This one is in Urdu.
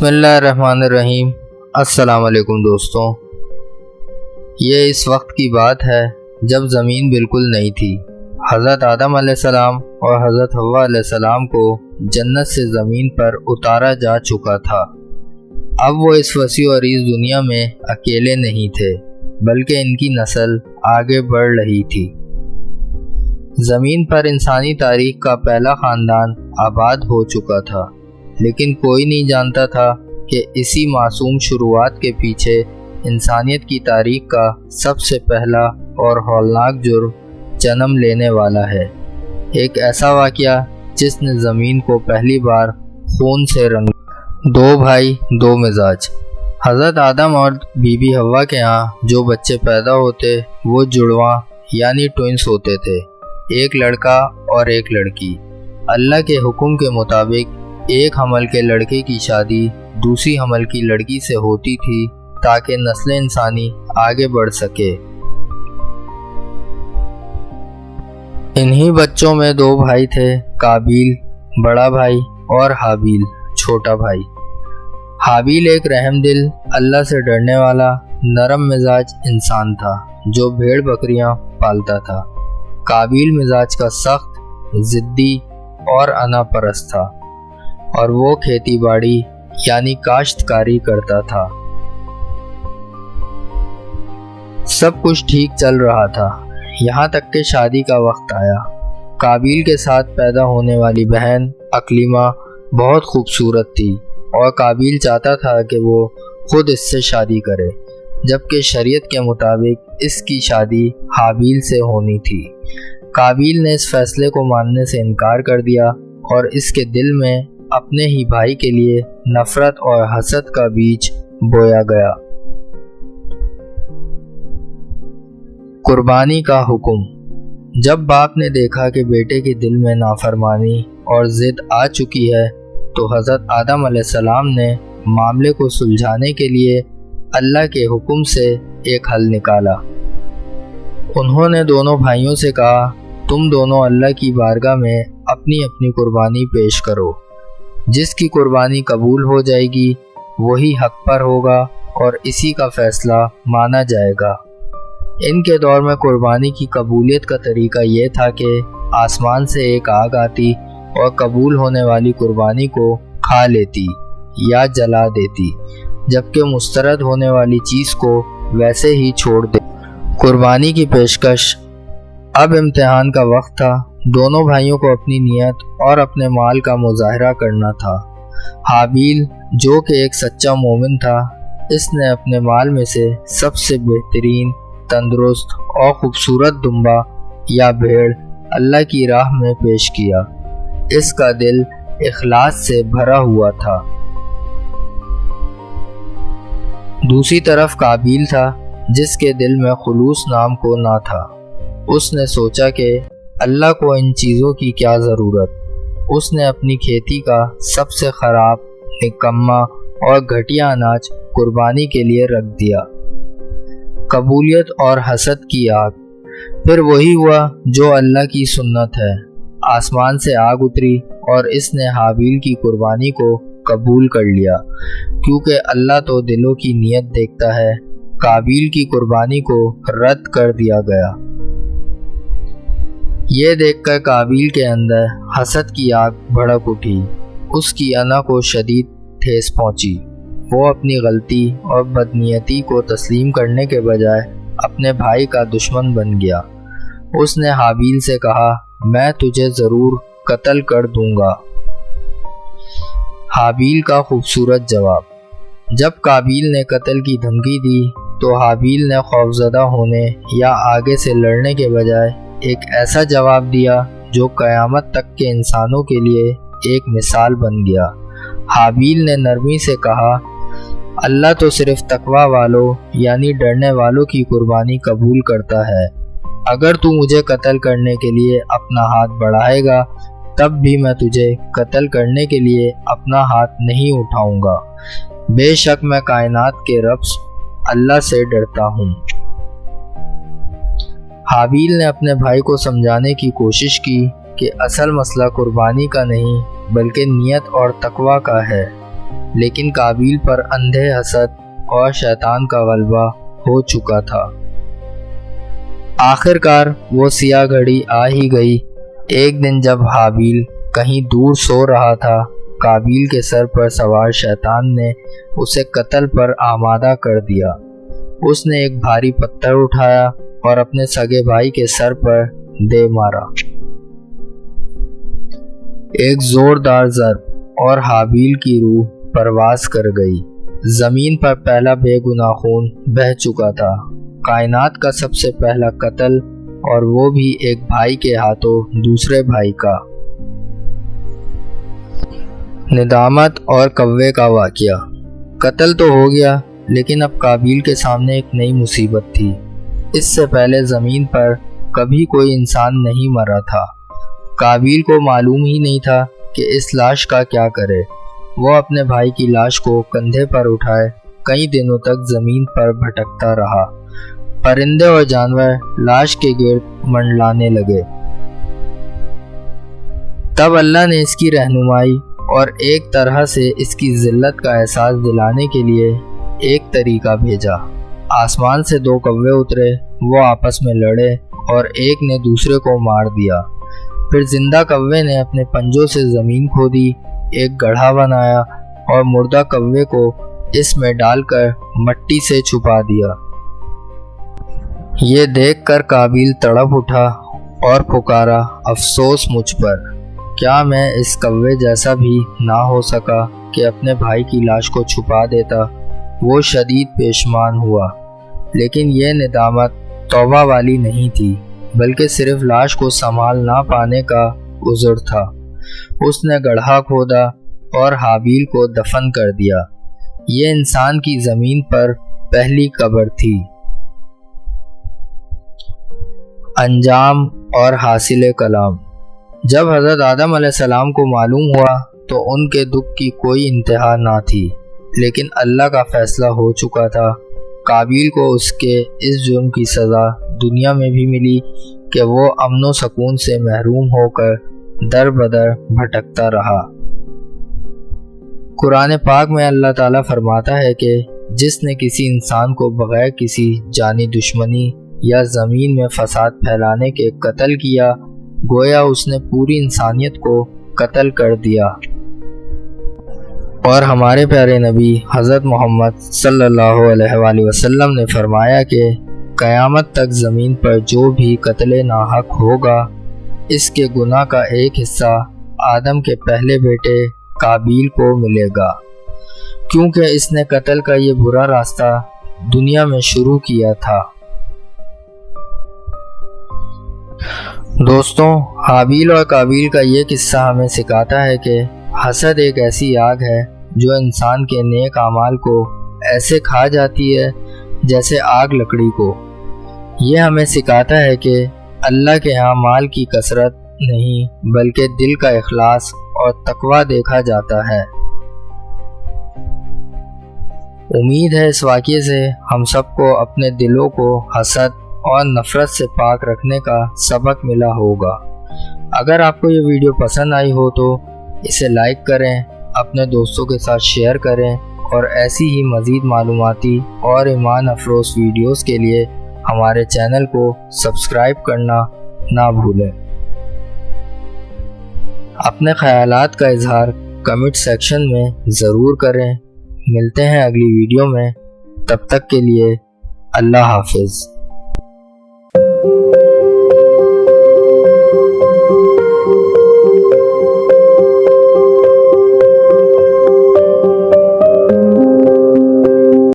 بسم اللہ الرحمن الرحیم۔ السلام علیکم دوستوں، یہ اس وقت کی بات ہے جب زمین بالکل نئی تھی۔ حضرت آدم علیہ السلام اور حضرت حوا علیہ السلام کو جنت سے زمین پر اتارا جا چکا تھا۔ اب وہ اس وسیع و عریض دنیا میں اکیلے نہیں تھے، بلکہ ان کی نسل آگے بڑھ رہی تھی۔ زمین پر انسانی تاریخ کا پہلا خاندان آباد ہو چکا تھا، لیکن کوئی نہیں جانتا تھا کہ اسی معصوم شروعات کے پیچھے انسانیت کی تاریخ کا سب سے پہلا اور ہولناک جرم جنم لینے والا ہے۔ ایک ایسا واقعہ جس نے زمین کو پہلی بار خون سے رنگا۔ دو بھائی دو مزاج۔ حضرت آدم اور بی بی حوا کے ہاں جو بچے پیدا ہوتے وہ جڑواں یعنی ٹوئنس ہوتے تھے، ایک لڑکا اور ایک لڑکی۔ اللہ کے حکم کے مطابق ایک حمل کے لڑکے کی شادی دوسری حمل کی لڑکی سے ہوتی تھی تاکہ نسل انسانی آگے بڑھ سکے۔ انہی بچوں میں دو بھائی تھے، قابیل بڑا بھائی اور حابیل چھوٹا بھائی۔ حابیل ایک رحم دل، اللہ سے ڈرنے والا، نرم مزاج انسان تھا جو بھیڑ بکریاں پالتا تھا۔ قابیل مزاج کا سخت، ضدی اور انا پرست تھا، اور وہ کھیتی باڑی یعنی کاشتکاری کرتا تھا۔ سب کچھ ٹھیک چل رہا تھا، یہاں تک کہ شادی کا وقت آیا۔ قابیل کے ساتھ پیدا ہونے والی بہن اکلیمہ بہت خوبصورت تھی، اور قابیل چاہتا تھا کہ وہ خود اس سے شادی کرے، جبکہ شریعت کے مطابق اس کی شادی حابیل سے ہونی تھی۔ قابیل نے اس فیصلے کو ماننے سے انکار کر دیا، اور اس کے دل میں اپنے ہی بھائی کے لیے نفرت اور حسد کا بیج بویا گیا۔ قربانی کا حکم۔ جب باپ نے دیکھا کہ بیٹے کے دل میں نافرمانی اور ضد آ چکی ہے تو حضرت آدم علیہ السلام نے معاملے کو سلجھانے کے لیے اللہ کے حکم سے ایک حل نکالا۔ انہوں نے دونوں بھائیوں سے کہا، تم دونوں اللہ کی بارگاہ میں اپنی اپنی قربانی پیش کرو۔ جس کی قربانی قبول ہو جائے گی وہی حق پر ہوگا اور اسی کا فیصلہ مانا جائے گا۔ ان کے دور میں قربانی کی قبولیت کا طریقہ یہ تھا کہ آسمان سے ایک آگ آتی اور قبول ہونے والی قربانی کو کھا لیتی یا جلا دیتی، جبکہ مسترد ہونے والی چیز کو ویسے ہی چھوڑ دیتی۔ قربانی کی پیشکش۔ اب امتحان کا وقت تھا، دونوں بھائیوں کو اپنی نیت اور اپنے مال کا مظاہرہ کرنا تھا۔ حابیل جو کہ ایک سچا مومن تھا، اس نے اپنے مال میں سے سب سے بہترین، تندرست اور خوبصورت دمبا یا بھیڑ اللہ کی راہ میں پیش کیا۔ اس کا دل اخلاص سے بھرا ہوا تھا۔ دوسری طرف قابیل تھا جس کے دل میں خلوص نام کو نہ تھا۔ اس نے سوچا کہ اللہ کو ان چیزوں کی کیا ضرورت۔ اس نے اپنی کھیتی کا سب سے خراب، نکما اور گھٹیا اناج قربانی کے لیے رکھ دیا۔ قبولیت اور حسد کی آگ۔ پھر وہی ہوا جو اللہ کی سنت ہے، آسمان سے آگ اتری اور اس نے حابیل کی قربانی کو قبول کر لیا، کیونکہ اللہ تو دلوں کی نیت دیکھتا ہے۔ قابیل کی قربانی کو رد کر دیا گیا۔ یہ دیکھ کر قابیل کے اندر حسد کی آگ بھڑک اٹھی، اس کی انا کو شدید ٹھیس پہنچی۔ وہ اپنی غلطی اور بدنیتی کو تسلیم کرنے کے بجائے اپنے بھائی کا دشمن بن گیا۔ اس نے حابیل سے کہا، میں تجھے ضرور قتل کر دوں گا۔ حابیل کا خوبصورت جواب۔ جب قابیل نے قتل کی دھمکی دی تو حابیل نے خوفزدہ ہونے یا آگے سے لڑنے کے بجائے ایک ایسا جواب دیا جو قیامت تک کے انسانوں کے لیے ایک مثال بن گیا۔ حابیل نے نرمی سے کہا، اللہ تو صرف تقوی والوں یعنی ڈرنے والوں کی قربانی قبول کرتا ہے۔ اگر تو مجھے قتل کرنے کے لیے اپنا ہاتھ بڑھائے گا تب بھی میں تجھے قتل کرنے کے لیے اپنا ہاتھ نہیں اٹھاؤں گا۔ بے شک میں کائنات کے رب اللہ سے ڈرتا ہوں۔ حابیل نے اپنے بھائی کو سمجھانے کی کوشش کی کہ اصل مسئلہ قربانی کا نہیں بلکہ نیت اور تقوی کا ہے۔ لیکن قابیل پر اندھے حسد اور شیطان کا غلبہ ہو چکا تھا۔ آخر کار وہ سیاہ گھڑی آ ہی گئی۔ ایک دن جب حابیل کہیں دور سو رہا تھا، قابیل کے سر پر سوار شیطان نے اسے قتل پر آمادہ کر دیا۔ اس نے ایک بھاری پتھر اٹھایا اور اپنے سگے بھائی کے سر پر دے مارا۔ ایک زوردار ضرب اور حابیل کی روح پرواز کر گئی۔ زمین پر پہلا بے گناہ خون بہہ چکا تھا، کائنات کا سب سے پہلا قتل، اور وہ بھی ایک بھائی کے ہاتھوں دوسرے بھائی کا۔ ندامت اور کوے کا واقعہ۔ قتل تو ہو گیا، لیکن اب قابیل کے سامنے ایک نئی مصیبت تھی۔ اس سے پہلے زمین پر کبھی کوئی انسان نہیں مرا تھا۔ قابیل کو معلوم ہی نہیں تھا کہ اس لاش کا کیا کرے۔ وہ اپنے بھائی کی لاش کو کندھے پر اٹھائے کئی دنوں تک زمین پر بھٹکتا رہا۔ پرندے اور جانور لاش کے گرد منڈلانے لگے۔ تب اللہ نے اس کی رہنمائی اور ایک طرح سے اس کی ذلت کا احساس دلانے کے لیے ایک طریقہ بھیجا۔ آسمان سے 2 کوے اترے، وہ آپس میں لڑے اور ایک نے دوسرے کو مار دیا۔ پھر زندہ کوے نے اپنے پنجوں سے زمین کھودی، ایک گڑھا بنایا اور مردہ کوے کو اس میں ڈال کر مٹی سے چھپا دیا۔ یہ دیکھ کر قابیل تڑپ اٹھا اور پکارا، افسوس مجھ پر، کیا میں اس کوے جیسا بھی نہ ہو سکا کہ اپنے بھائی کی لاش کو چھپا دیتا۔ وہ شدید پیشمان ہوا، لیکن یہ ندامت توبہ والی نہیں تھی، بلکہ صرف لاش کو سنبھال نہ پانے کا عذر تھا۔ اس نے گڑھا کھودا اور حابیل کو دفن کر دیا۔ یہ انسان کی زمین پر پہلی قبر تھی۔ انجام اور حاصل کلام۔ جب حضرت آدم علیہ السلام کو معلوم ہوا تو ان کے دکھ کی کوئی انتہا نہ تھی، لیکن اللہ کا فیصلہ ہو چکا تھا۔ قابیل کو اس کے اس جرم کی سزا دنیا میں بھی ملی کہ وہ امن و سکون سے محروم ہو کر در بدر بھٹکتا رہا۔ قرآن پاک میں اللہ تعالیٰ فرماتا ہے کہ جس نے کسی انسان کو بغیر کسی جانی دشمنی یا زمین میں فساد پھیلانے کے قتل کیا، گویا اس نے پوری انسانیت کو قتل کر دیا۔ اور ہمارے پیارے نبی حضرت محمد صلی اللہ علیہ وآلہ وسلم نے فرمایا کہ قیامت تک زمین پر جو بھی قتل ناحق ہوگا، اس کے گناہ کا ایک حصہ آدم کے پہلے بیٹے قابیل کو ملے گا، کیونکہ اس نے قتل کا یہ برا راستہ دنیا میں شروع کیا تھا۔ دوستوں، حابیل اور قابیل کا یہ قصہ ہمیں سکھاتا ہے کہ حسد ایک ایسی آگ ہے جو انسان کے نیک اعمال کو ایسے کھا جاتی ہے جیسے آگ لکڑی کو۔ یہ ہمیں سکھاتا ہے کہ اللہ کے ہاں مال کی کثرت نہیں بلکہ دل کا اخلاص اور تقوی دیکھا جاتا ہے۔ امید ہے اس واقعے سے ہم سب کو اپنے دلوں کو حسد اور نفرت سے پاک رکھنے کا سبق ملا ہوگا۔ اگر آپ کو یہ ویڈیو پسند آئی ہو تو اسے لائک کریں، اپنے دوستوں کے ساتھ شیئر کریں، اور ایسی ہی مزید معلوماتی اور ایمان افروز ویڈیوز کے لیے ہمارے چینل کو سبسکرائب کرنا نہ بھولیں۔ اپنے خیالات کا اظہار کمنٹ سیکشن میں ضرور کریں۔ ملتے ہیں اگلی ویڈیو میں، تب تک کے لیے اللہ حافظ۔